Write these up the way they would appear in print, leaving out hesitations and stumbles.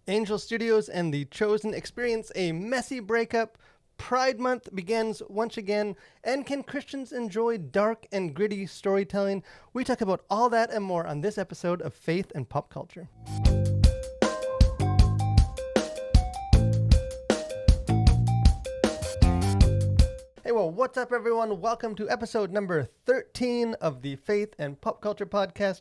Angel Studios and The Chosen experience a messy breakup. Pride Month begins once again, and can Christians enjoy dark and gritty storytelling? We talk about all that and more on this episode of Faith and Pop Culture. Hey, well, what's up, everyone? Welcome to episode number 13 of the Faith and Pop Culture Podcast.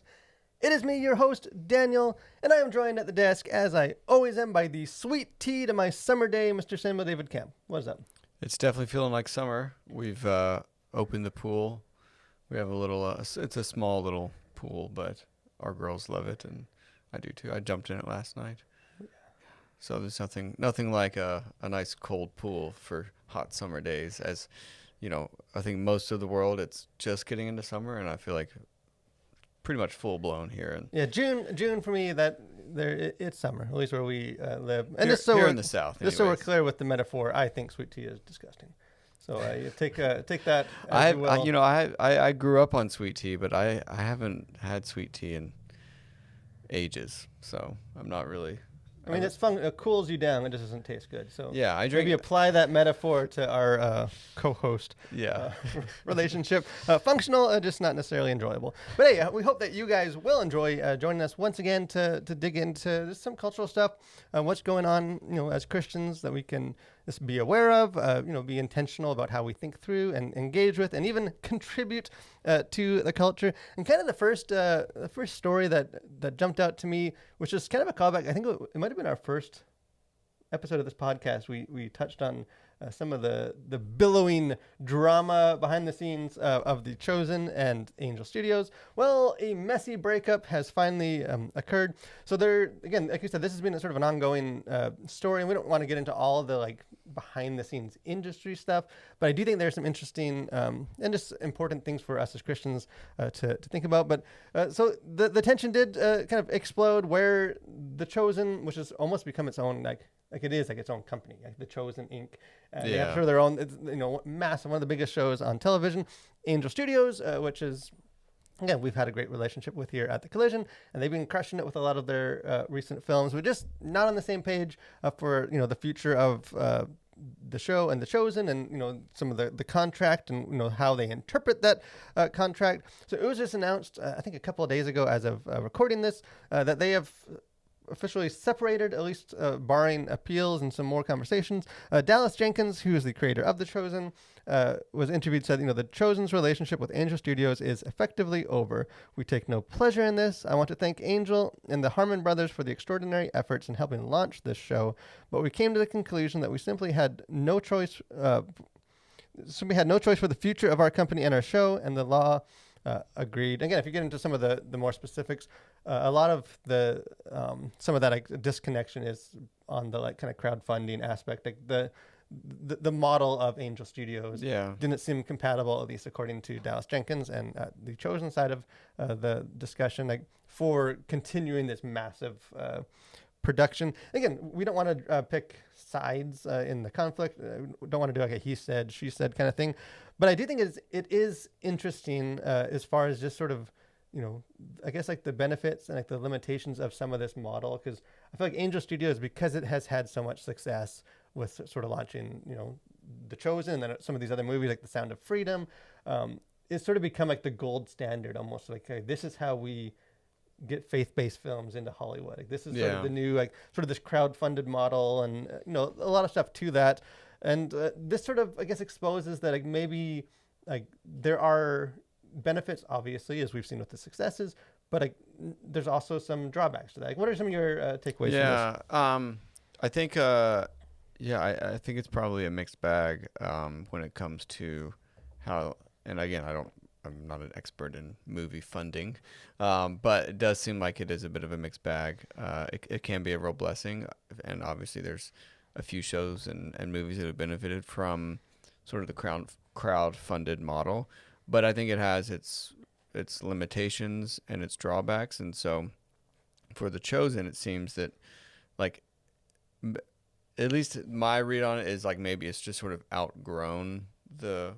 It is me, your host, Daniel, and I am joined at the desk, as I always am, by the sweet tea to my summer day, Mr. Samuel David Camp. What's up? It's definitely feeling like summer. We've opened the pool. We have a little, it's a small little pool, but our girls love it, and I do too. I jumped in it last night. So there's nothing like a nice cold pool for hot summer days. As you know, I think most of the world, it's just getting into summer, and I feel like pretty much full blown here. And yeah, June for me, it's summer, at least where we live. And here, just so here we're in the South. Just so we're clear with the metaphor, I think sweet tea is disgusting. So you take that. I grew up on sweet tea, but I haven't had sweet tea in ages, so I'm not really. I mean, it's fun. It cools you down. It just doesn't taste good. So yeah, I drink. Maybe apply that metaphor to our co-host. Relationship. Functional, just not necessarily enjoyable. But hey, we hope that you guys will enjoy joining us once again to dig into some cultural stuff, what's going on, as Christians that we can just be aware of, be intentional about how we think through and engage with, and even contribute to the culture. And kind of the first story that jumped out to me, which is kind of a callback. I think it might have been our first episode of this podcast. We touched on some of the billowing drama behind the scenes of The Chosen and Angel Studios. Well, a messy breakup has finally occurred. So again, like you said, this has been sort of an ongoing story, and we don't want to get into all of the behind the scenes industry stuff, but I do think there's some interesting and just important things for us as Christians to think about. But so the tension did kind of explode where The Chosen, which has almost become its own like it is like its own company, like The Chosen Inc. They have sort of their own, it's, massive, one of the biggest shows on television. Angel Studios, which is, again, we've had a great relationship with here at The Collision, and they've been crushing it with a lot of their recent films. We're just not on the same page for the future of the show and The Chosen, and some of the contract and how they interpret that contract. So it was just announced, I think a couple of days ago, as of recording this, that they have officially separated, at least barring appeals and some more conversations. Dallas Jenkins, who is the creator of The Chosen, was interviewed, said, The Chosen's relationship with Angel Studios is effectively over. We take no pleasure in this. I want to thank Angel and the Harmon brothers for the extraordinary efforts in helping launch this show, but we came to the conclusion that we simply had no choice. For the future of our company and our show, and the law agreed. Again, if you get into some of the more specifics, a lot of the some of that disconnection is on the kind of crowdfunding aspect. Like the model of Angel Studios didn't seem compatible, at least according to Dallas Jenkins and the Chosen side of the discussion, for continuing this massive production. Again, we don't want to pick sides in the conflict. We don't want to do a he said, she said kind of thing. But I do think it is interesting as far as just sort of, I guess the benefits and the limitations of some of this model. Because I feel like Angel Studios, because it has had so much success with sort of launching, The Chosen, and then some of these other movies like The Sound of Freedom, it's sort of become the gold standard almost. This is how we get faith-based films into Hollywood. This is sort of the new sort of this crowd-funded model, and a lot of stuff to that. And this sort of, I guess, exposes that maybe there are benefits, obviously, as we've seen with the successes, but there's also some drawbacks to that. What are some of your takeaways from this? I think I think it's probably a mixed bag when it comes to how, and again, I'm not an expert in movie funding, but it does seem like it is a bit of a mixed bag. It can be a real blessing, and obviously there's a few shows and movies that have benefited from sort of the crowd-funded model, but I think it has its limitations and its drawbacks. And so for The Chosen, it seems that at least my read on it is maybe it's just sort of outgrown the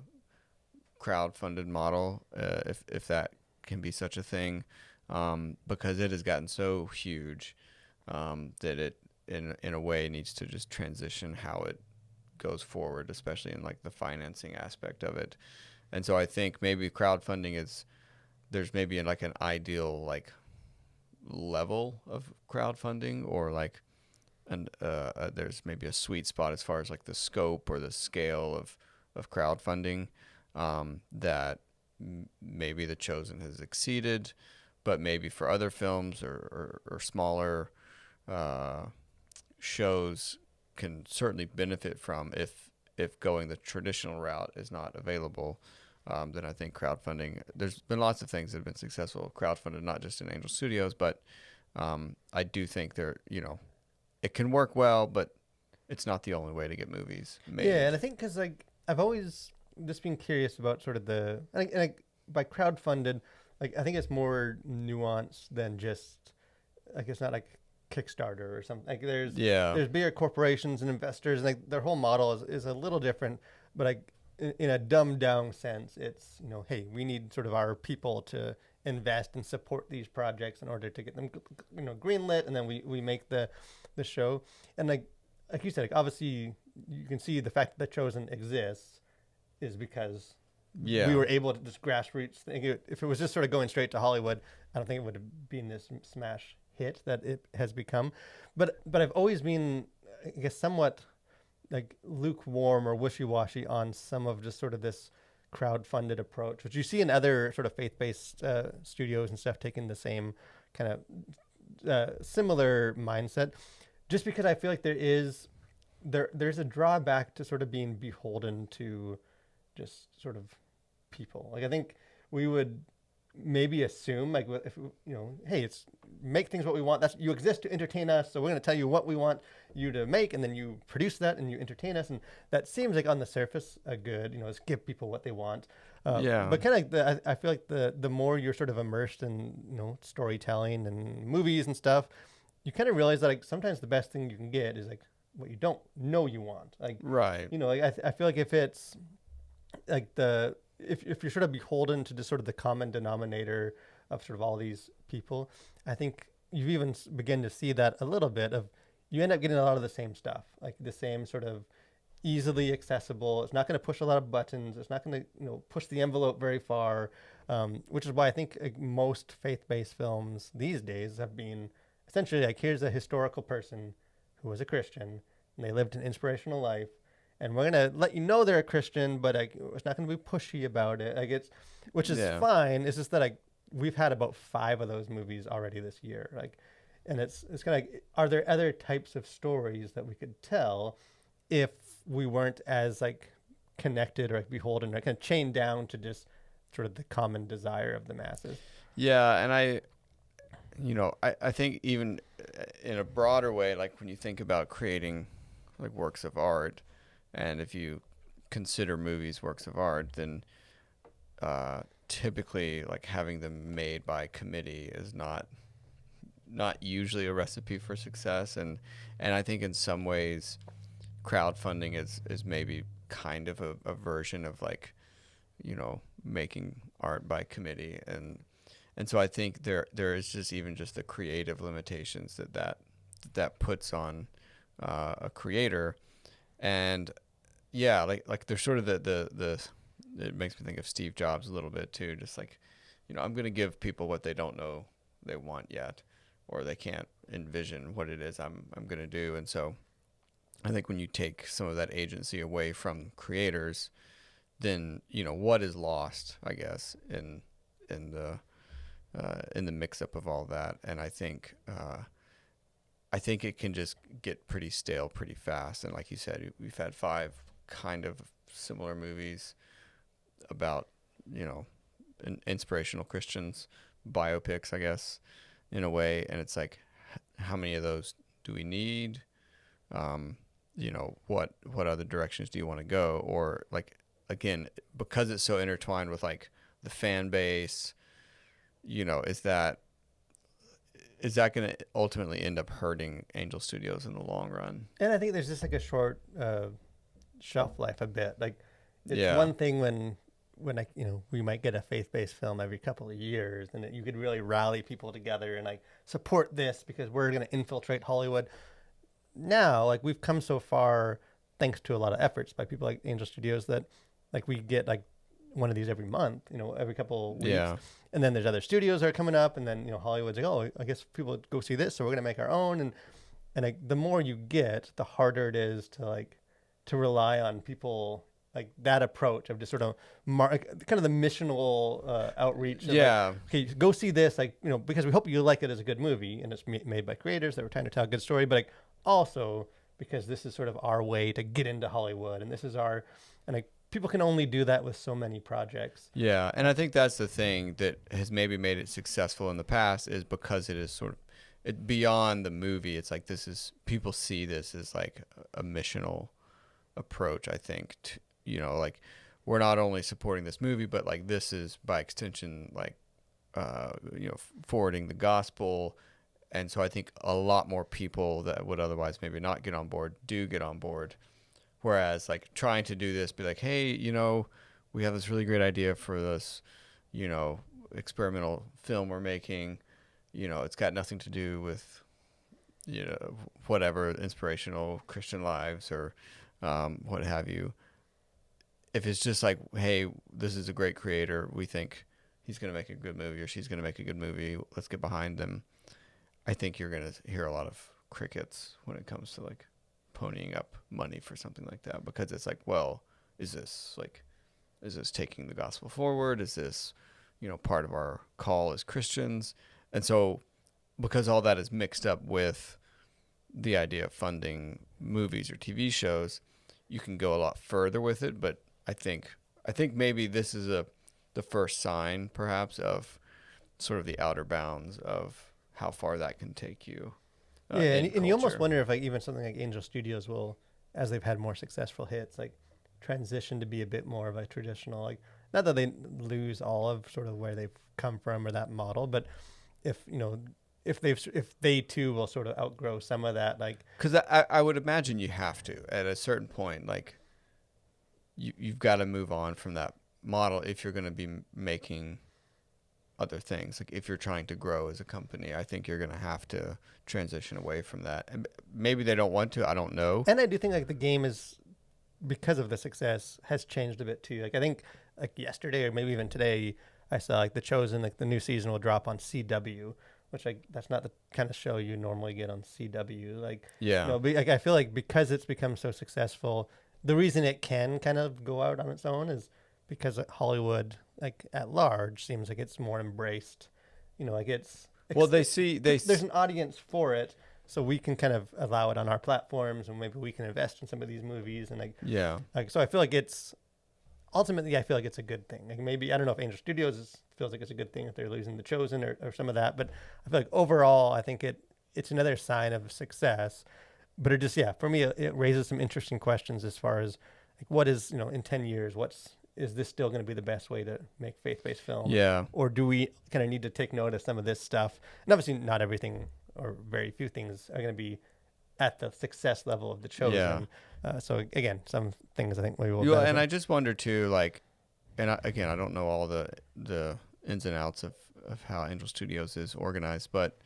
crowd-funded model, if that can be such a thing, because it has gotten so huge that in a way needs to just transition how it goes forward, especially in like the financing aspect of it. And so I think maybe crowdfunding there's maybe like an ideal like level of crowdfunding, or like and there's maybe a sweet spot as far as like the scope or the scale of crowdfunding that maybe The Chosen has exceeded, but maybe for other films or smaller shows can certainly benefit from if going the traditional route is not available. Then I think crowdfunding, there's been lots of things that have been successful crowdfunded, not just in Angel Studios, but I do think it can work well, but it's not the only way to get movies made. Yeah, and I think because like I've always just been curious about sort of by crowdfunded, like I think it's more nuanced than just like it's not like Kickstarter or something. Like there's bigger corporations and investors, and like their whole model is a little different, but like in a dumbed down sense, it's hey, we need sort of our people to invest and support these projects in order to get them greenlit, and then we make the show. And like you said, like obviously you can see the fact that The Chosen exists is because we were able to just grassroots thing. If it was just sort of going straight to Hollywood, I don't think it would have been this smash hit that it has become. But I've always been, I guess, somewhat like lukewarm or wishy-washy on some of just sort of this crowd-funded approach, which you see in other sort of faith-based studios and stuff taking the same kind of similar mindset, just because I feel like there's a drawback to sort of being beholden to just sort of people. Like I think we would maybe assume like if hey, it's make things what we want. You exist to entertain us, so we're going to tell you what we want you to make, and then you produce that and you entertain us, and that seems like on the surface a good is give people what they want. But kind of like I feel like the more you're sort of immersed in storytelling and movies and stuff, you kind of realize that like sometimes the best thing you can get is like what you don't know you want. Like right. Like I feel like if it's like if you're sort of beholden to just sort of the common denominator of sort of all these people, I think you even begin to see that a little bit of you end up getting a lot of the same stuff, like the same sort of easily accessible. It's not going to push a lot of buttons. It's not going to push the envelope very far, which is why I think most faith-based films these days have been essentially like here's a historical person who was a Christian and they lived an inspirational life. And we're gonna let you know they're a Christian, but it's not gonna be pushy about it. Like which is fine. It's just that we've had about 5 of those movies already this year. Like, and it's kind of are there other types of stories that we could tell if we weren't as like connected or like beholden or kind of chained down to just sort of the common desire of the masses? Yeah, and I think even in a broader way, like when you think about creating like works of art. And if you consider movies works of art, then typically like having them made by committee is not usually a recipe for success. And I think in some ways crowdfunding is maybe kind of a version of like, making art by committee. And so I think there is just even just the creative limitations that puts on a creator. And yeah, like there's sort of the it makes me think of Steve Jobs a little bit too. Just like, I'm going to give people what they don't know they want yet, or they can't envision what it is I'm going to do. And so I think when you take some of that agency away from creators, then, what is lost, I guess, in the mix up of all that. And I think it can just get pretty stale pretty fast. And like you said, we've had 5 kind of similar movies about, inspirational Christians, biopics, I guess, in a way. And it's like, how many of those do we need? What other directions do you want to go? Or like, again, because it's so intertwined with like the fan base, is that going to ultimately end up hurting Angel Studios in the long run? And I think there's just like a short shelf life a bit. Like it's one thing when like we might get a faith-based film every couple of years, and you could really rally people together and like support this because we're going to infiltrate Hollywood. now, like, we've come so far thanks to a lot of efforts by people like Angel Studios that, like, we get like one of these every month, every couple weeks. Yeah. And then there's other studios that are coming up, and then Hollywood's like, oh, I guess people go see this, so we're gonna make our own. And like, the more you get, the harder it is to rely on people like that approach of just sort of kind of the missional outreach. Yeah. Like, okay, go see this, like, because we hope you like it as a good movie, and it's made by creators that were trying to tell a good story, but like also because this is sort of our way to get into Hollywood, and this is and like, people can only do that with so many projects. Yeah, and I think that's the thing that has maybe made it successful in the past, is because it is sort of beyond the movie. It's like people see this as like a missional approach, I think. Like, we're not only supporting this movie, but like this is by extension like forwarding the gospel. And so I think a lot more people that would otherwise maybe not get on board do get on board. Whereas like trying to do this, be like, hey, we have this really great idea for this, experimental film we're making. It's got nothing to do with, whatever, inspirational Christian lives or what have you. If it's just like, hey, this is a great creator, we think he's going to make a good movie or she's going to make a good movie, let's get behind them. I think you're going to hear a lot of crickets when it comes to like ponying up money for something like that, because it's like, well, is this taking the gospel forward? Is this, part of our call as Christians? And so because all that is mixed up with the idea of funding movies or TV shows, you can go a lot further with it. But I think maybe this is the first sign perhaps of sort of the outer bounds of how far that can take you. And you almost wonder if like even something like Angel Studios will, as they've had more successful hits, like transition to be a bit more of a traditional, like, not that they lose all of sort of where they've come from or that model, but if they too will sort of outgrow some of that, like, because I would imagine you have to at a certain point, like you've got to move on from that model if you're going to be making other things. Like if you're trying to grow as a company, I think you're going to have to transition away from that. And maybe they don't want to, I don't know. And I do think like the game is, because of the success, has changed a bit too. Like I think like yesterday or maybe even today, I saw like The Chosen, like the new season will drop on CW, which like that's not the kind of show you normally get on CW. Like, yeah, like I feel like because it's become so successful, the reason it can kind of go out on its own is because Hollywood, like at large, seems like it's more embraced. Like it's well, there's an audience for it, so we can kind of allow it on our platforms, and maybe we can invest in some of these movies, and like so I feel like it's ultimately, I feel like it's a good thing. Like maybe, I don't know if Angel Studios feels like it's a good thing if they're losing The Chosen or some of that, but I feel like overall, I think it's another sign of success. But it just, for me, it raises some interesting questions as far as like, what is, in 10 years, is this still going to be the best way to make faith-based film? Yeah. Or do we kind of need to take note of some of this stuff? And obviously not everything or very few things are going to be at the success level of The Chosen. Yeah. So again, some things I think we will. Yeah, and I just wonder too, like, and I don't know all the ins and outs of how Angel Studios is organized, but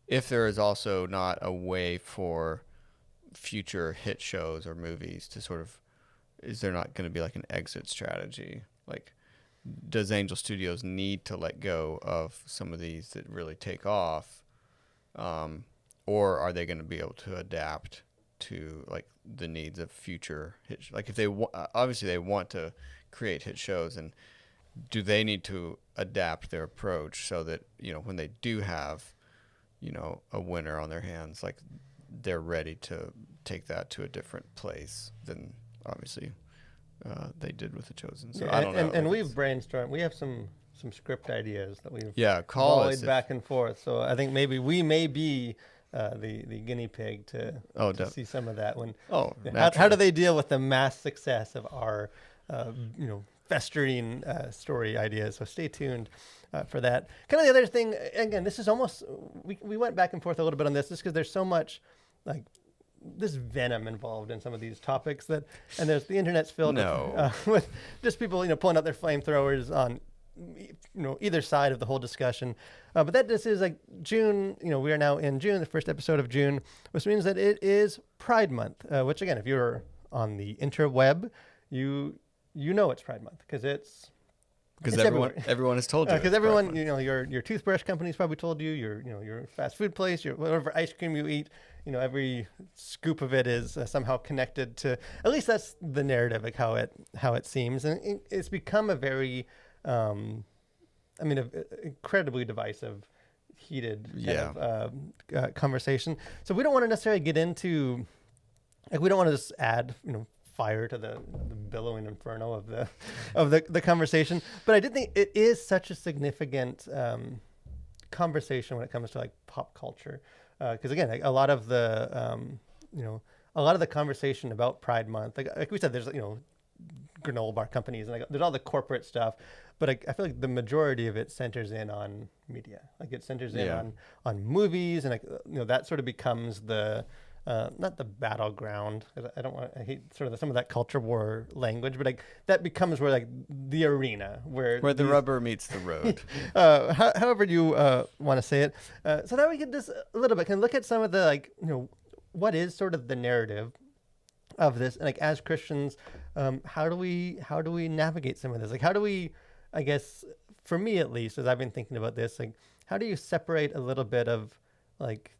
if there is also not a way for future hit shows or movies to sort of, is there not going to be like an exit strategy? Like, does Angel Studios need to let go of some of these that really take off? Or are they going to be able to adapt to like the needs of future hit like if they obviously they want to create hit shows, and do they need to adapt their approach so that, when they do have, a winner on their hands, like they're ready to take that to a different place than obviously they did with The Chosen. So I don't know. And we've brainstormed. We have some script ideas that we've call us back and forth. So I think maybe we may be the guinea pig to see some of that one. How do they deal with the mass success of our festering story ideas? So stay tuned for that. Kind of the other thing, again, this is almost, we went back and forth a little bit on this just because there's so much like this venom involved in some of these topics and there's the internet's filled with just people, pulling out their flamethrowers on either side of the whole discussion. But that this is like June. We are now in June, the first episode of June, which means that it is Pride Month. Which again, if you're on the interweb, you know it's Pride Month because everyone has told you. Because everyone, your toothbrush company's probably told you. Your fast food place, your whatever ice cream you eat, every scoop of it is somehow connected to. At least that's the narrative, like how it seems, and it's become a very, incredibly divisive, heated kind of conversation. So we don't want to necessarily get into, like, we don't want to just add, fire to the billowing inferno of the conversation. But I did think it is such a significant conversation when it comes to like pop culture, because again, like, a lot of the conversation about Pride Month, like we said, there's granola bar companies and there's all the corporate stuff, but I feel like the majority of it centers in on media. Like it centers in on movies, and that sort of becomes the not the battleground. I hate sort of some of that culture war language, but like that becomes where like the arena where the rubber meets the road. However you want to say it. So now we get this a little bit. Can look at some of the what is sort of the narrative of this, and like as Christians, how do we navigate some of this? Like how do we, I guess for me at least, as I've been thinking about this, like how do you separate a little bit of like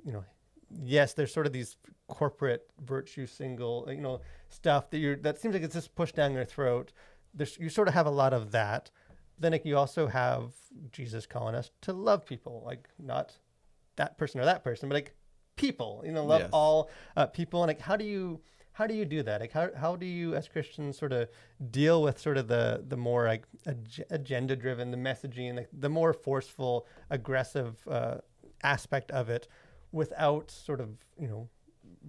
yes, there's sort of these corporate virtue single, stuff that seems like it's just pushed down your throat. You sort of have a lot of that. Then like you also have Jesus calling us to love people, like not that person or that person, but like people, love all people. And like, how do you do that? Like, how do you as Christians sort of deal with sort of the more like agenda driven, the messaging, like the more forceful, aggressive aspect of it, without sort of,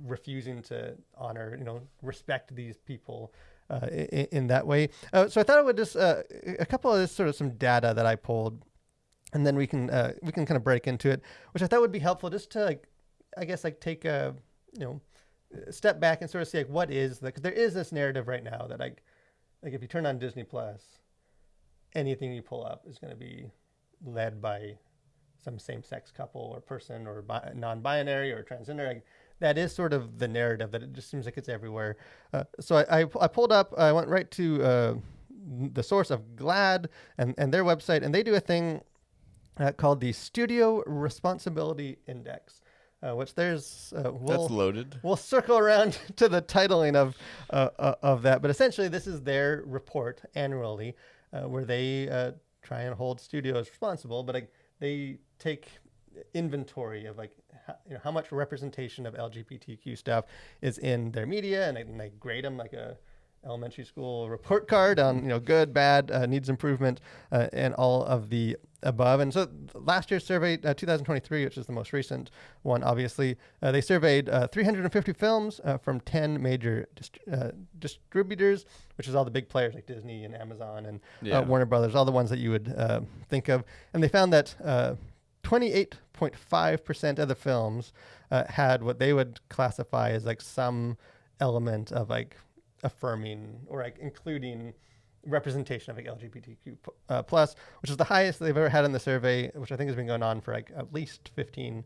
refusing to honor, respect these people in that way. So I thought I would just, a couple of this sort of some data that I pulled, and then we can kind of break into it, which I thought would be helpful just to like, I guess like take a, step back and sort of see like what is because there is this narrative right now that like if you turn on Disney Plus, anything you pull up is going to be led by some same-sex couple or person or non-binary or transgender. Like, that is sort of the narrative that it just seems like it's everywhere. So I pulled up, I went right to the source of GLAAD and their website, and they do a thing called the Studio Responsibility Index, which there's... That's loaded. We'll circle around to the titling of that, but essentially this is their report annually where they try and hold studios responsible, but they take inventory of like how much representation of LGBTQ stuff is in their media, and they grade them like a elementary school report card on good, bad, needs improvement, and all of the above. And so last year's survey, 2023, which is the most recent one, obviously, they surveyed 350 films from 10 major distributors, which is all the big players like Disney and Amazon and Warner Brothers, all the ones that you would think of. And they found that 28.5% of the films had what they would classify as like some element of like affirming or like including representation of like LGBTQ plus, which is the highest they've ever had in the survey, which I think has been going on for like at least 15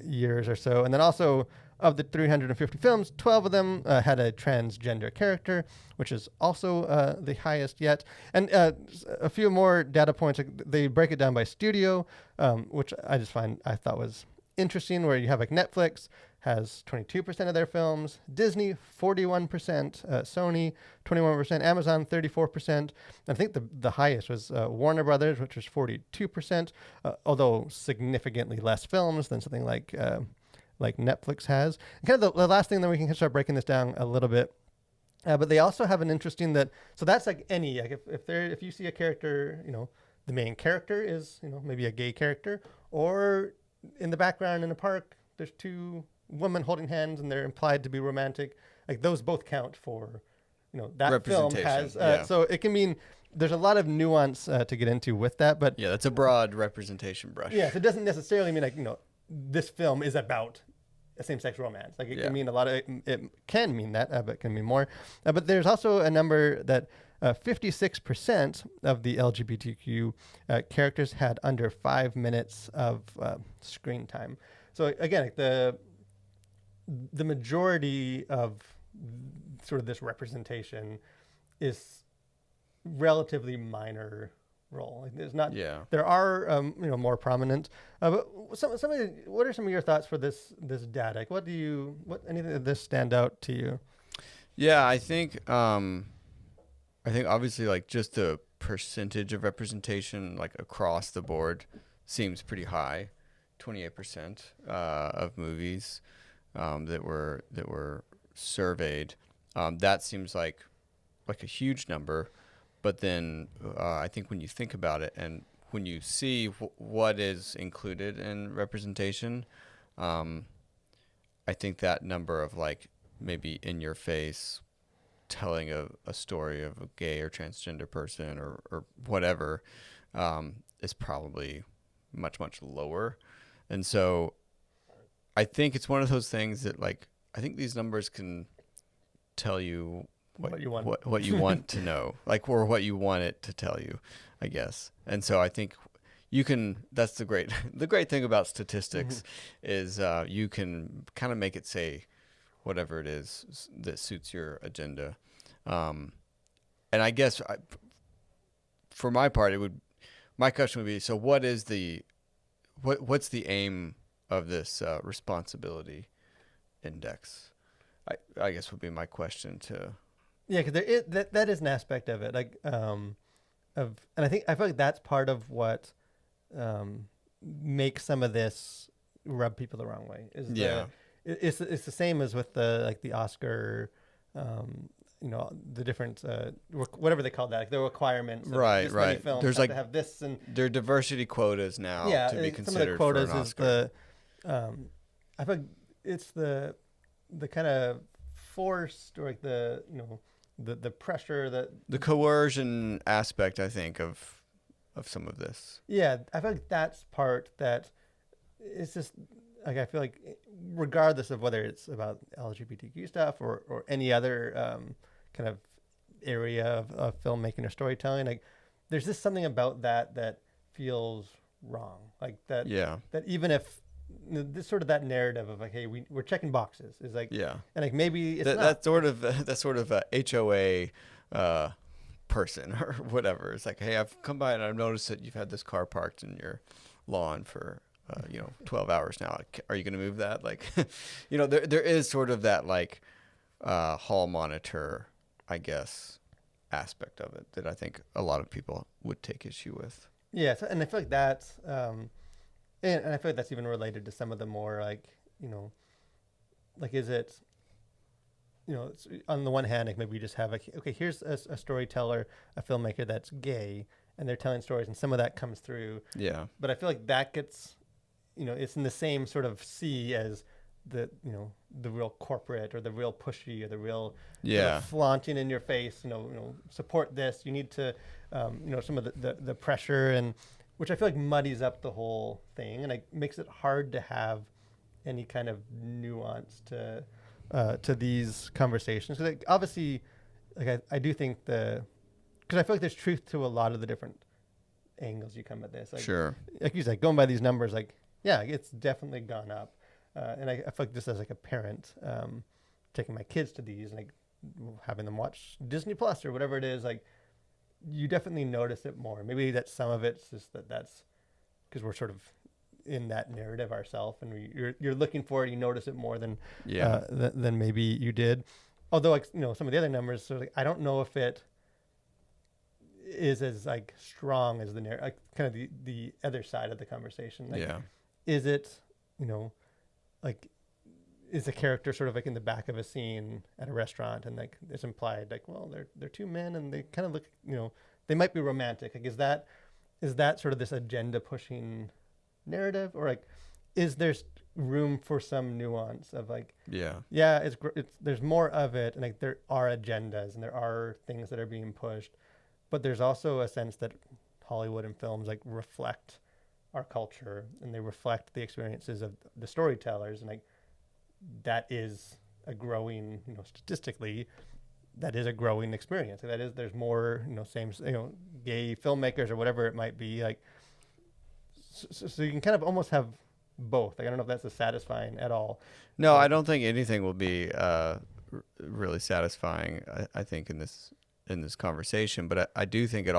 years or so. And then also of the 350 films, 12 of them had a transgender character, which is also the highest yet. And a few more data points, they break it down by studio, which I thought was interesting, where you have like Netflix has 22% of their films, Disney 41%, Sony 21%, Amazon 34%. I think the highest was Warner Brothers, which was 42%, although significantly less films than something like Netflix has. And kind of the last thing, then we can start breaking this down a little bit. But they also have an interesting so that's like any, like if you see a character, the main character is, maybe a gay character, or in the background in a park, there's two women holding hands and they're implied to be romantic. Like those both count for, that film has, so it can mean there's a lot of nuance to get into with that, but that's a broad representation brush. Yeah. So it doesn't necessarily mean like, this film is about a same-sex romance. Like it can mean a lot of, it can mean that, but it can mean more. But there's also a number that 56% of the LGBTQ characters had under 5 minutes of screen time. So again, like the majority of sort of this representation is relatively minor role. Like there's not. Yeah. There are more prominent. But what are some of your thoughts for this data? Like, what anything that this stand out to you? Yeah, I think obviously like just the percentage of representation like across the board seems pretty high. 28% of movies that were surveyed. That seems like a huge number. But then I think when you think about it and when you see what is included in representation, I think that number of like maybe in your face telling a story of a gay or transgender person or whatever is probably much, much lower. And so I think it's one of those things that like I think these numbers can tell you what you want to know, like, or what you want it to tell you, I guess. And so I think you can. That's the great thing about statistics is you can kind of make it say whatever it is that suits your agenda. And I guess for my part, my question would be: so what is what's the aim of this responsibility index? I guess would be my question to. Yeah, because that is an aspect of it, like and I feel like that's part of what makes some of this rub people the wrong way. It's the same as with the Oscar, the different whatever they call that, like the requirements. Right. Films There's have to have this, and there are diversity quotas now to be considered. Some of the quotas for an Oscar. I feel like it's the kind of forced or like the pressure that the coercion aspect, I think, of some of this. Yeah, I feel like that's part that it's just like I feel like regardless of whether it's about LGBTQ stuff or any other kind of area of filmmaking or storytelling, like there's just something about that feels wrong. Like that. Yeah. That even if this sort of that narrative of like, hey, we're checking boxes is like, yeah, and like maybe it's not. That sort of HOA person or whatever. It's like, hey, I've come by and I've noticed that you've had this car parked in your lawn for 12 hours now. Are you going to move that? Like, there is sort of that like hall monitor, I guess, aspect of it that I think a lot of people would take issue with. Yeah, and I feel like that's. And I feel like that's even related to some of the more like, like is it, it's, on the one hand, like maybe we just have like, okay, here's a storyteller, a filmmaker that's gay, and they're telling stories, and some of that comes through. Yeah. But I feel like that gets, it's in the same sort of sea as the, the real corporate or the real pushy or the real flaunting in your face, support this. You need to, some of the pressure and. Which I feel like muddies up the whole thing and like makes it hard to have any kind of nuance to these conversations. Because like, obviously, like I do think because I feel like there's truth to a lot of the different angles you come at this. Like, sure. Like you said, going by these numbers, like yeah, it's definitely gone up. And I feel like just as like a parent, taking my kids to these, and like having them watch Disney Plus or whatever it is, like. You definitely notice it more. Maybe that some of it's just that's because we're sort of in that narrative ourselves, and you're looking for it. You notice it more than than maybe you did. Although, like some of the other numbers, so like, I don't know if it is as like strong as the narrative, like kind of the other side of the conversation. Like, is it like. Is the character sort of like in the back of a scene at a restaurant and like it's implied like, well, they're two men and they kind of look, they might be romantic. Like, is that sort of this agenda pushing narrative, or like, is there room for some nuance of like, it's there's more of it, and like there are agendas and there are things that are being pushed, but there's also a sense that Hollywood and films like reflect our culture and they reflect the experiences of the storytellers, and like. That is a growing, statistically, that is a growing experience. That is, there's more, same, gay filmmakers or whatever it might be. Like, so you can kind of almost have both. Like, I don't know if that's as satisfying at all. No, I don't think anything will be really satisfying. I think in this conversation, but I do think it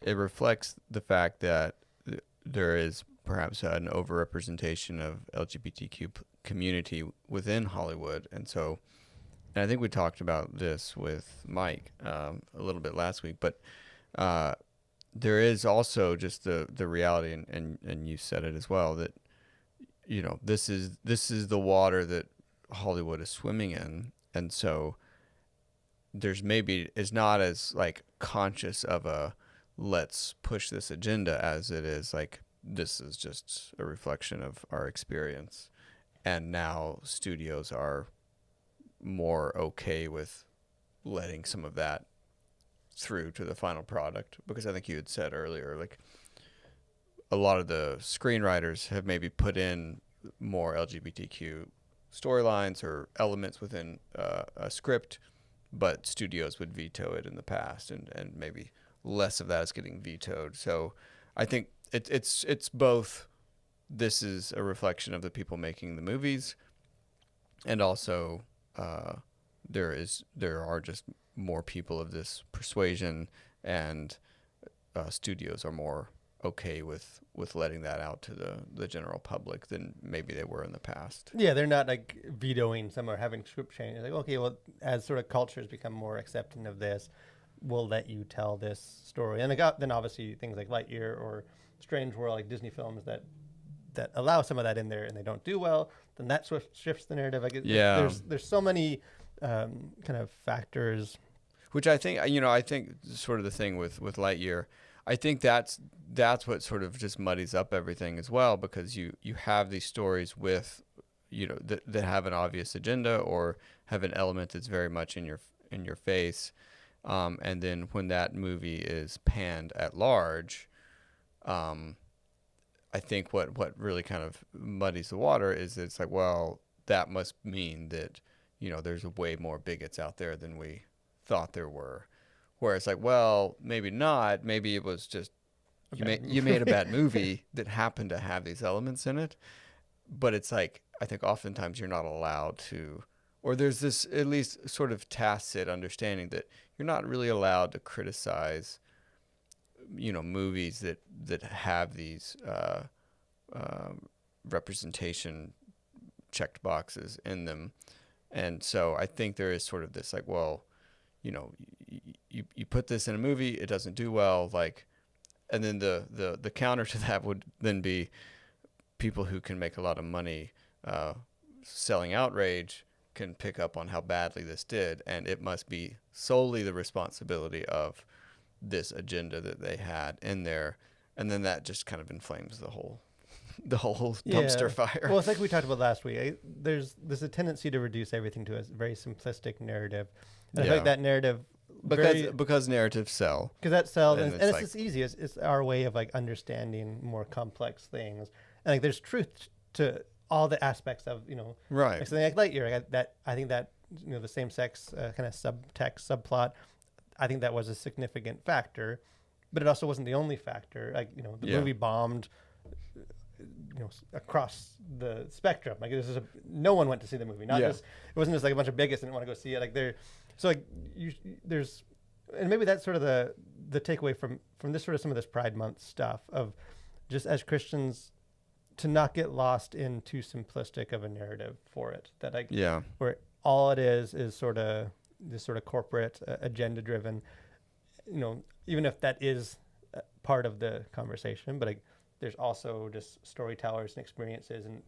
reflects the fact that there is perhaps an overrepresentation of LGBTQ community within Hollywood, and I think we talked about this with Mike a little bit last week, but there is also just the reality, and you said it as well, that this is the water that Hollywood is swimming in, and so is not as like conscious of a let's push this agenda as it is like this is just a reflection of our experience, and now studios are more okay with letting some of that through to the final product, because I think you had said earlier, like, a lot of the screenwriters have maybe put in more LGBTQ storylines or elements within a script, but studios would veto it in the past, and maybe less of that is getting vetoed. So I think it's both. This is a reflection of the people making the movies, and also there are just more people of this persuasion, and studios are more okay with letting that out to the general public than maybe they were in the past. Yeah, they're not like vetoing some or having script changes. Like, okay, well, as sort of cultures become more accepting of this, we'll let you tell this story. And then obviously things like Lightyear or Strange World, like Disney films that allow some of that in there and they don't do well, then that sort of shifts the narrative. Like, there's so many kind of factors. Which I think sort of the thing with Lightyear, I think that's what sort of just muddies up everything as well, because you have these stories with, that have an obvious agenda or have an element that's very much in your face, and then when that movie is panned at large, I think what really kind of muddies the water is it's like, well, that must mean that there's way more bigots out there than we thought there were. Where it's like, well, maybe not. Maybe it was just you made a bad movie that happened to have these elements in it. But it's like, I think oftentimes you're not allowed to, or there's this at least sort of tacit understanding that you're not really allowed to criticize, movies that have these representation checked boxes in them. And so I think there is sort of this like, well, you put this in a movie, it doesn't do well, like, and then the counter to that would then be people who can make a lot of money selling outrage can pick up on how badly this did, and it must be solely the responsibility of this agenda that they had in there, and then that just kind of inflames the whole dumpster fire. Well, it's like we talked about last week. There's a tendency to reduce everything to a very simplistic narrative. And I feel like that narrative because narratives sell. Because that sells, and it's just easy. It's our way of like understanding more complex things. And like there's truth to all the aspects of right. Like something like Lightyear. I think that the same-sex kind of subplot. I think that was a significant factor, but it also wasn't the only factor. Like the movie bombed. Across the spectrum, like no one went to see the movie. It wasn't just like a bunch of bigots didn't want to go see it. Like there's, and maybe that's sort of the takeaway from this sort of some of this Pride Month stuff of just as Christians to not get lost in too simplistic of a narrative for it. That where all it is sort of this sort of corporate agenda driven. Even if that is part of the conversation, but there's also just storytellers and experiences and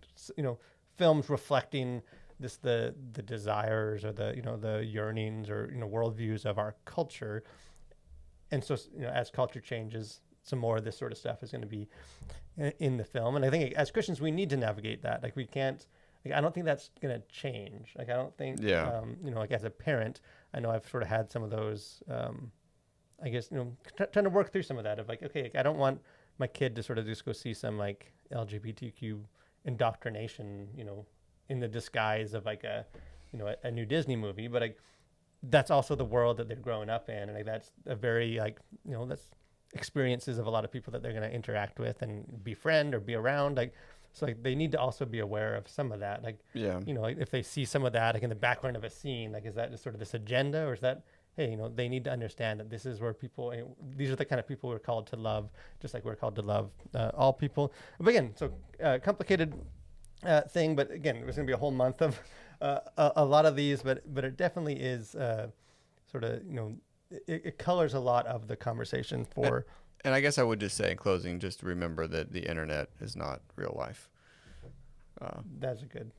films reflecting the desires or the yearnings or worldviews of our culture. And so as culture changes, some more of this sort of stuff is going to be in the film. And I think as Christians we need to navigate that. Like we can't, I don't think that's going to change. Like I don't think like as a parent, I know I've sort of had some of those I guess trying to work through some of that of like, okay, I don't want my kid to sort of just go see some like LGBTQ indoctrination, in the disguise of like a new Disney movie. But that's also the world that they're growing up in, and like that's a very like that's experiences of a lot of people that they're going to interact with and befriend or be around. Like so like they need to also be aware of some of that. Like like if they see some of that like in the background of a scene, like is that just sort of this agenda, or is that hey they need to understand that this is where people these are the kind of people we're called to love, just like we're called to love all people. But again, so complicated thing, but again, there's going to be a whole month of a lot of these, but it definitely is sort of it colors a lot of the conversation for. And I guess I would just say in closing, just remember that the internet is not real life. That's a good.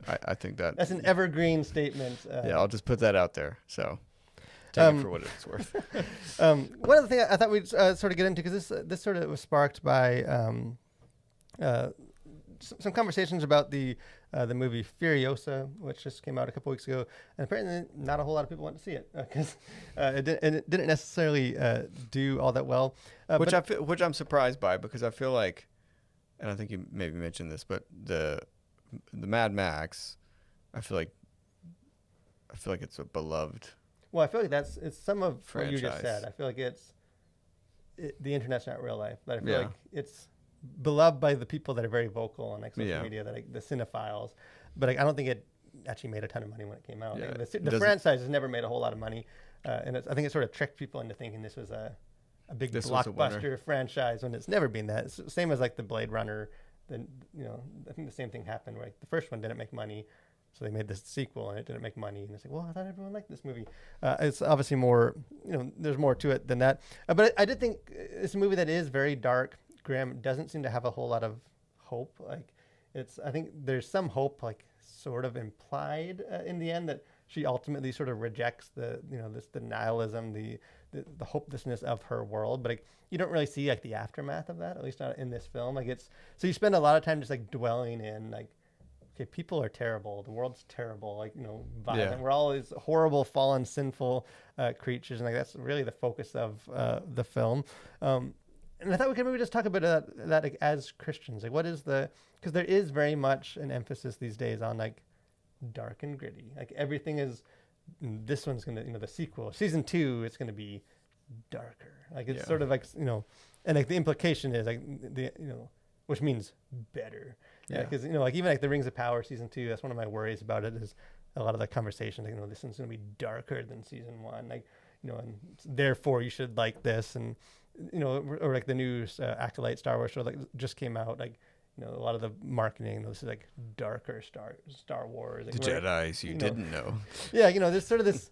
I think that's an evergreen statement. Yeah, I'll just put that out there. So take it for what it's worth. One other thing I thought we'd sort of get into, because this sort of was sparked by some conversations about the movie Furiosa, which just came out a couple weeks ago, and apparently not a whole lot of people went to see it because it didn't necessarily do all that well. Which I'm surprised by, because I feel like, and I think you maybe mentioned this, but the Mad Max, I feel like it's a beloved. Well, I feel like it's some of franchise. What you just said. I feel like the internet's not real life, but I feel like it's beloved by the people that are very vocal on like social media, that like the cinephiles, but like, I don't think it actually made a ton of money when it came out. Like, the franchise has never made a whole lot of money, and I think it sort of tricked people into thinking this was a big blockbuster franchise when it's never been that. It's the same as like the Blade Runner. Then I think the same thing happened. Right, the first one didn't make money, so they made this sequel and it didn't make money, and it's like, well, I thought everyone liked this movie. It's obviously more, there's more to it than that. But I did think it's a movie that is very dark. Graham doesn't seem to have a whole lot of hope. Like I think there's some hope, like sort of implied in the end, that she ultimately sort of rejects the nihilism, the hopelessness of her world. But like, you don't really see like the aftermath of that, at least not in this film. Like so you spend a lot of time just like dwelling in like, okay, people are terrible. The world's terrible. Like, violent. Yeah. We're all these horrible, fallen, sinful creatures. And like, that's really the focus of the film. And I thought we could maybe just talk about that like, as Christians. Like, what is because there is very much an emphasis these days on like dark and gritty. Like everything is, this one's going to, the sequel, season 2, it's going to be darker. Like it's sort of like, and like the implication is like which means better. Yeah. Because, like even like the Rings of Power season 2, that's one of my worries about it, is a lot of the conversation, like, this one's going to be darker than season 1. Like, and therefore you should like this. And, or like the new Acolyte Star Wars show like just came out, like, a lot of the marketing, this is like darker Star Wars. Like the Jedis you didn't know. Yeah, there's sort of this,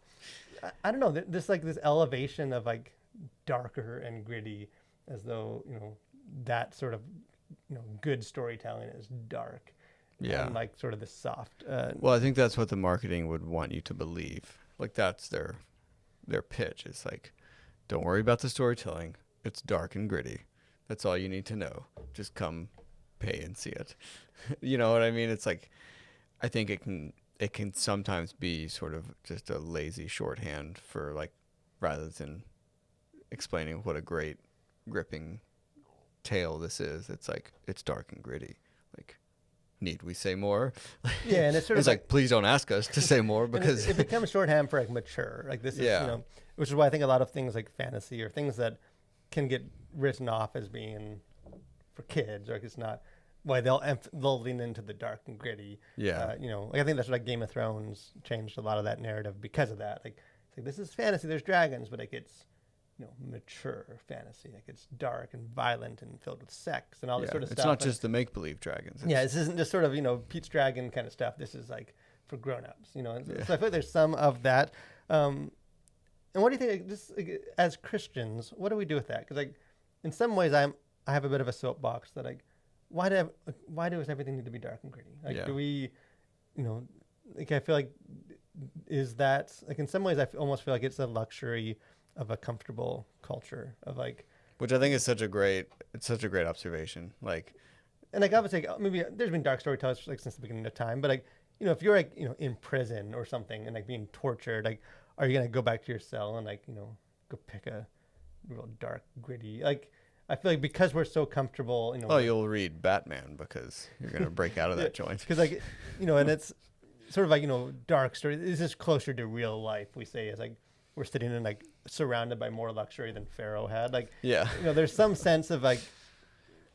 I don't know, this like this elevation of like darker and gritty, as though, that sort of, good storytelling is dark. Yeah. And like sort of this soft. Well, I think that's what the marketing would want you to believe. Like that's their pitch. It's like, don't worry about the storytelling. It's dark and gritty. That's all you need to know. Just come pay and see it. You know what I mean? It's like, I think it can sometimes be sort of just a lazy shorthand for like, rather than explaining what a great gripping tale this is. It's like, it's dark and gritty. Like, need we say more? Yeah, and it's sort of like, please don't ask us to say more, because it becomes shorthand for like mature. Like this is, which is why I think a lot of things like fantasy or things that can get written off as being for kids, or like it's not, why they'll lean into the dark and gritty. Yeah. Like I think that's like Game of Thrones changed a lot of that narrative because of that. Like, it's like this is fantasy, there's dragons, but like it's, mature fantasy. Like it's dark and violent and filled with sex and all this sort of stuff. It's not just the make-believe dragons. This isn't just sort of, Pete's Dragon kind of stuff. This is like for grown-ups, So I feel like there's some of that. And what do you think, as Christians, what do we do with that? Because like, in some ways, I have a bit of a soapbox that like, why does everything need to be dark and gritty? Like, do we, like I feel like, is that like in some ways I almost feel like it's a luxury of a comfortable culture of like, which I think is such a great observation. Like, and like obviously maybe there's been dark storytellers like since the beginning of time, but like, if you're like, in prison or something and like being tortured, like, are you going to go back to your cell and like, go pick a real dark, gritty, like, I feel like because we're so comfortable, you'll read Batman because you're going to break out of that joint. Because like, and it's, sort of like, dark story. This is closer to real life, we say, is like we're sitting in like surrounded by more luxury than Pharaoh had. Like, there's some sense of like,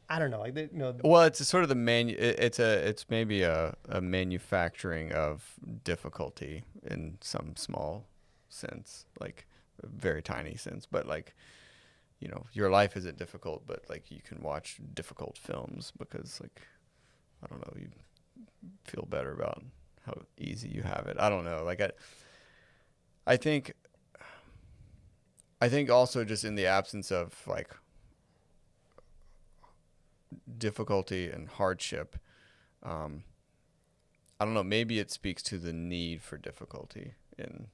I don't know, like, Well, it's sort of it's maybe a manufacturing of difficulty in some small sense, like a very tiny sense, but like, your life isn't difficult, but like you can watch difficult films because like, I don't know, you feel better about how easy you have it. I don't know. Like I think also just in the absence of like difficulty and hardship, I don't know, maybe it speaks to the need for difficulty in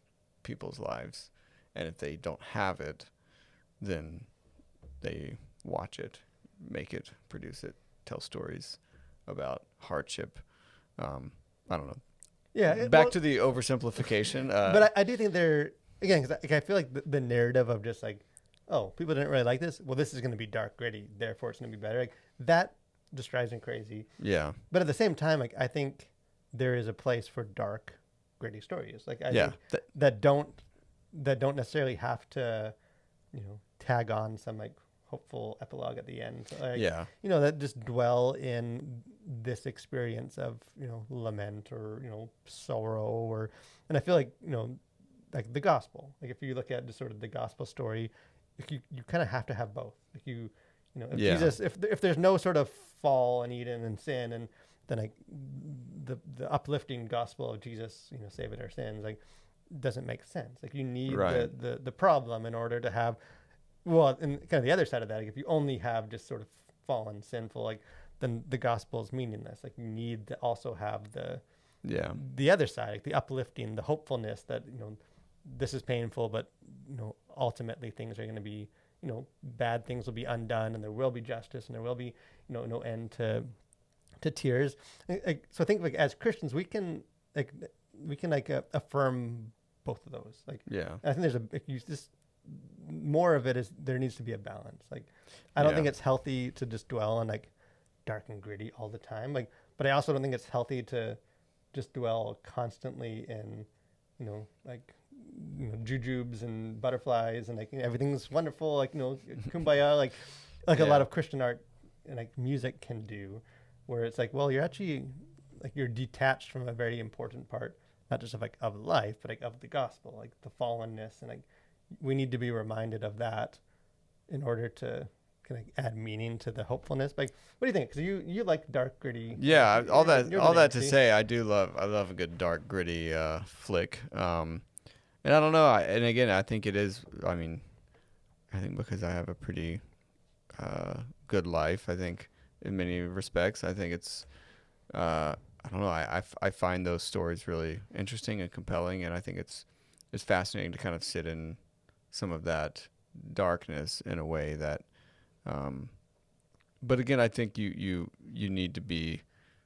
people's lives. And if they don't have it, then they watch it, make it, produce it, tell stories about hardship. I don't know. Yeah. Back to the oversimplification. But I do think again, because I feel like the narrative of just like, oh, people didn't really like this. Well, this is going to be dark, gritty. Therefore, it's going to be better. Like that just drives me crazy. Yeah. But at the same time, like I think there is a place for dark, gritty stories. Like I think that don't necessarily have to, tag on some like hopeful epilogue at the end. So, like, that just dwell in this experience of lament or sorrow and I feel like like the gospel. Like if you look at just sort of the gospel story, you kind of have to have both. Like if Jesus, if there's no sort of fall in Eden and sin, and then like the uplifting gospel of Jesus, saving our sins, like doesn't make sense. Like you need the problem in order to have, well, and kind of the other side of that, like if you only have just sort of fallen, sinful, like then the gospel is meaningless. Like you need to also have the other side, like the uplifting, the hopefulness that this is painful, but ultimately things are going to be, bad things will be undone, and there will be justice, and there will be no end to tears. So I think like as Christians we can affirm both of those. Like I think there's more of it is there needs to be a balance. Like I don't think it's healthy to just dwell on like dark and gritty all the time. Like, but I also don't think it's healthy to just dwell constantly in jujubes and butterflies and like everything's wonderful, like kumbaya, like a lot of Christian art and like music can do, where it's like, well, you're actually like you're detached from a very important part, not just of like of life, but like of the gospel, like the fallenness, and like we need to be reminded of that in order to kind of add meaning to the hopefulness. Like, what do you think? Because you like dark, gritty. Yeah, all that to say, I love a good dark, gritty flick. And I don't know. And again, I think it is. I mean, I think because I have a pretty good life, I think in many respects, I think it's. I don't know. I find those stories really interesting and compelling, and I think it's fascinating to kind of sit in some of that darkness in a way that. But again, I think you need to be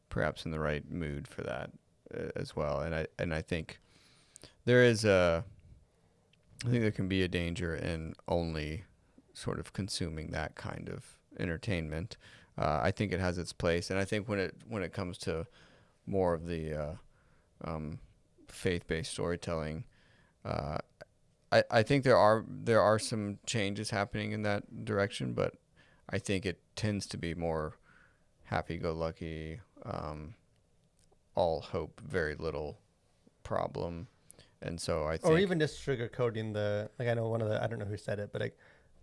perhaps in the right mood for that as well, and I think there is I think there can be a danger in only sort of consuming that kind of entertainment. I think it has its place, and I think when it comes to more of the faith-based storytelling, I think there are some changes happening in that direction, but I think it tends to be more happy-go-lucky, all hope, very little problem, and so I think, or even just sugarcoating I know I don't know who said it, but like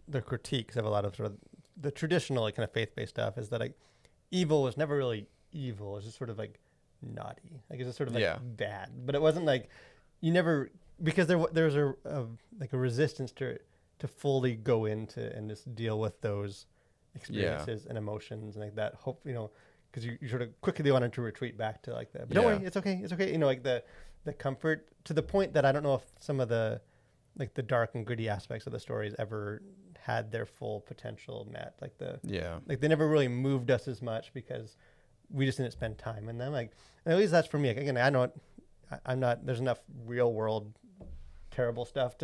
the critiques of a lot of sort of the traditional like kind of faith-based stuff is that like evil was never really evil. It was just sort of like naughty, like it's just sort of like bad, but it wasn't like you never, because there was a like a resistance to fully go into and just deal with those experiences and emotions and like that hope, because you sort of quickly wanted to retreat back to like that. But don't worry, it's okay, like the comfort, to the point that I don't know if some of the like the dark and gritty aspects of the stories ever had their full potential met. Like like they never really moved us as much because we just didn't spend time in them. Like, and at least that's for me. Like, again, I'm not. There's enough real world terrible stuff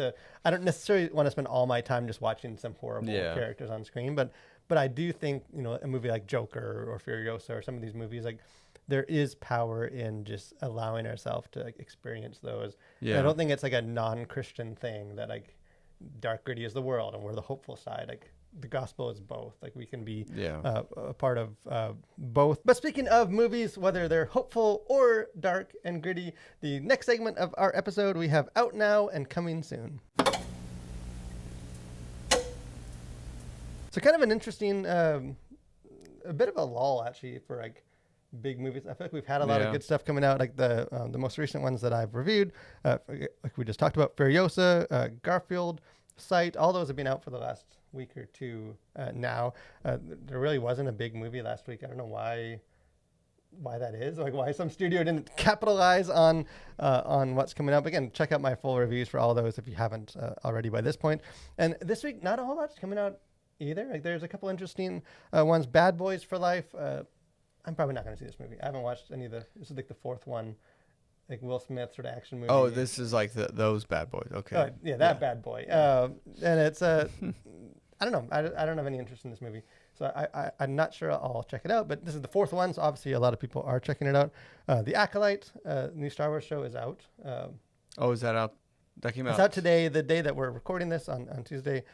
I don't necessarily want to spend all my time just watching some horrible characters on screen. But I do think a movie like Joker or Furiosa or some of these movies, like there is power in just allowing ourselves to like experience those. Yeah. And I don't think it's like a non-Christian thing that like dark gritty is the world and we're the hopeful side. Like the gospel is both. Like we can be a part of both. But speaking of movies, whether they're hopeful or dark and gritty, the next segment of our episode we have out now and coming soon. So kind of an interesting, a bit of a lull actually for like big movies. I feel like we've had a lot of good stuff coming out, like the most recent ones that I've reviewed, like we just talked about, Furiosa, Garfield, Sight, all those have been out for the last week or two now. There really wasn't a big movie last week. I don't know why that is, like why some studio didn't capitalize on what's coming up. Again, check out my full reviews for all those if you haven't already by this point. And this week, not a whole lot's coming out either. Like there's a couple interesting ones. Bad Boys for Life. I'm probably not going to see this movie. I haven't watched any of this is like the fourth one, like Will Smith sort of action movie. Oh, this is like those Bad Boys. Okay. Bad Boy. And it's I don't know. I don't have any interest in this movie, so I'm not sure I'll check it out. But this is the fourth one, so obviously a lot of people are checking it out. The Acolyte, new Star Wars show, is out. Is that out? That came out. It's out today, the day that we're recording this on Tuesday.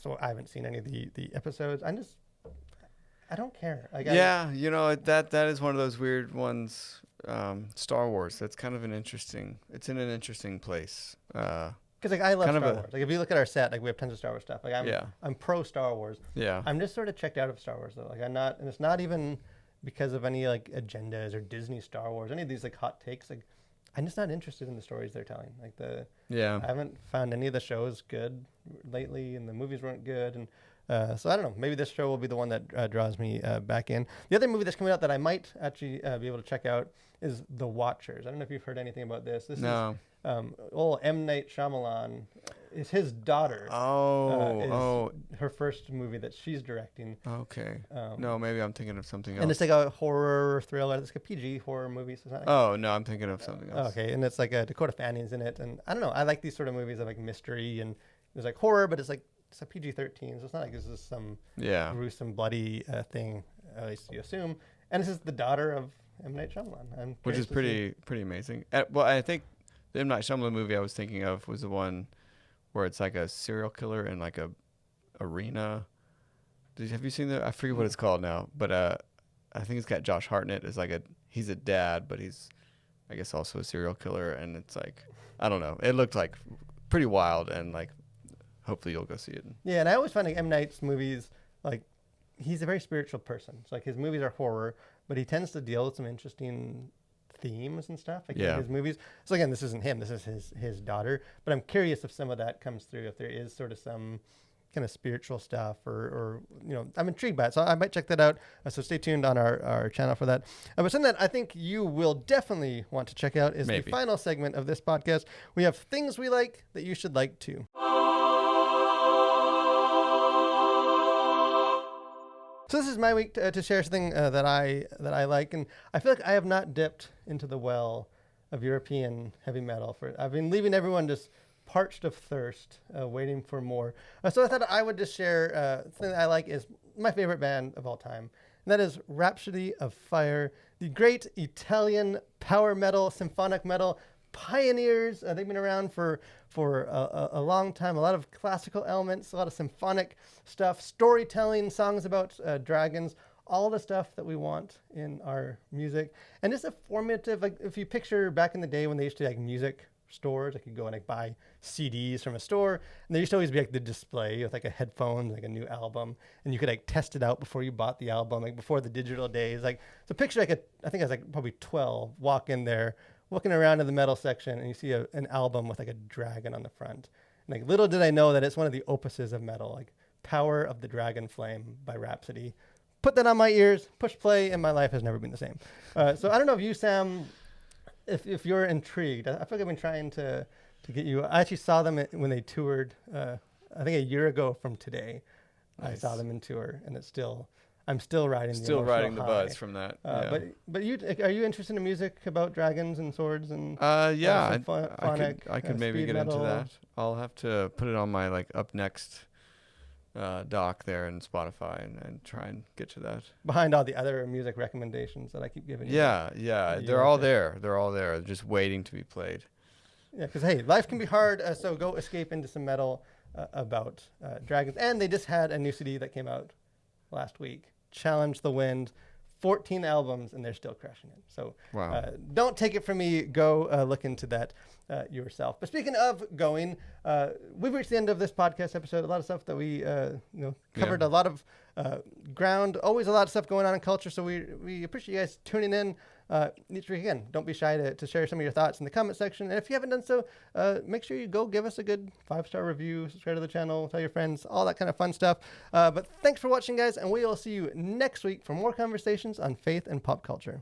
So I haven't seen any of the episodes. I don't care. Like, that is one of those weird ones. Star Wars. That's kind of it's in an interesting place. Because like I love Star Wars. Like if you look at our set, like we have tons of Star Wars stuff. Like I'm pro Star Wars. Yeah. I'm just sort of checked out of Star Wars though. Like I'm not, and it's not even because of any like agendas or Disney Star Wars, any of these like hot takes. Like I'm just not interested in the stories they're telling. Like I haven't found any of the shows good lately, and the movies weren't good, and so I don't know. Maybe this show will be the one that draws me back in. The other movie that's coming out that I might actually be able to check out is The Watchers. I don't know if you've heard anything about this. This is M. Night Shyamalan. Is his daughter. Her first movie that she's directing. Okay. No, maybe I'm thinking of something else. And it's like a horror thriller. It's like a PG horror movie. So it's not like no, I'm thinking of something else. Okay, and it's like Dakota Fanning's in it, and I don't know. I like these sort of movies of like mystery and there's like horror, but it's like it's a PG-13, so it's not like this is some gruesome, bloody thing. At least you assume. And this is the daughter of M. Night Shyamalan, which is pretty amazing. Well, I think the M. Night Shyamalan movie I was thinking of was the one where it's like a serial killer in like a arena. Have you seen that? I forget what it's called now, but I think it's got Josh Hartnett as like he's a dad, but he's I guess also a serial killer, and it's like I don't know. It looked like pretty wild, and like hopefully you'll go see it. Yeah, and I always find like M. Night's movies, like he's a very spiritual person. It's like his movies are horror, but he tends to deal with some interesting themes and stuff like in his movies. So again, this isn't him, this is his daughter, but I'm curious if some of that comes through, if there is sort of some kind of spiritual stuff or I'm intrigued by it, so I might check that out. So stay tuned on our channel for that. But something that I think you will definitely want to check out is the final segment of this podcast. We have things we like that you should like too. So this is my week to share something that I like, and I feel like I have not dipped into the well of European heavy metal. I've been leaving everyone just parched of thirst, waiting for more. So I thought I would just share something that I like is my favorite band of all time, and that is Rhapsody of Fire, the great Italian power metal, symphonic metal pioneers. They've been around for a long time. A lot of classical elements, a lot of symphonic stuff, storytelling, songs about dragons, all the stuff that we want in our music. And just a formative, like if you picture back in the day when they used to like music stores, like you go and like buy CDs from a store, and there used to always be like the display with like a headphone, like a new album, and you could like test it out before you bought the album, like before the digital days. Like so picture like I think I was like probably 12, walk in there, looking around in the metal section, and you see an album with like a dragon on the front. And like little did I know that it's one of the opuses of metal, like Power of the Dragon Flame by Rhapsody. Put that on my ears, push play, and my life has never been the same. So I don't know if you, Sam, if you're intrigued. I feel like I've been trying to get you. I actually saw them when they toured, I think a year ago from today. Nice. I saw them in tour, and I'm still riding the buzz from that. But are you interested in music about dragons and swords and I could maybe get into that. I'll have to put it on my like up next doc there in Spotify and try and get to that. Behind all the other music recommendations that I keep giving you. Yeah. They're all there. They're all there, just waiting to be played. Yeah, because, hey, life can be hard, so go escape into some metal about dragons. And they just had a new CD that came out last week, Challenge the Wind. 14 albums, and they're still crushing it. So don't take it from me. Go look into that yourself. But speaking of going, we've reached the end of this podcast episode. A lot of stuff that we covered, a lot of ground, always a lot of stuff going on in culture. So we appreciate you guys tuning in each week. Again, don't be shy to share some of your thoughts in the comment section. And if you haven't done so, make sure you go give us a good 5-star review, subscribe to the channel, tell your friends, all that kind of fun stuff. But thanks for watching, guys, and we will see you next week for more conversations on faith and pop culture.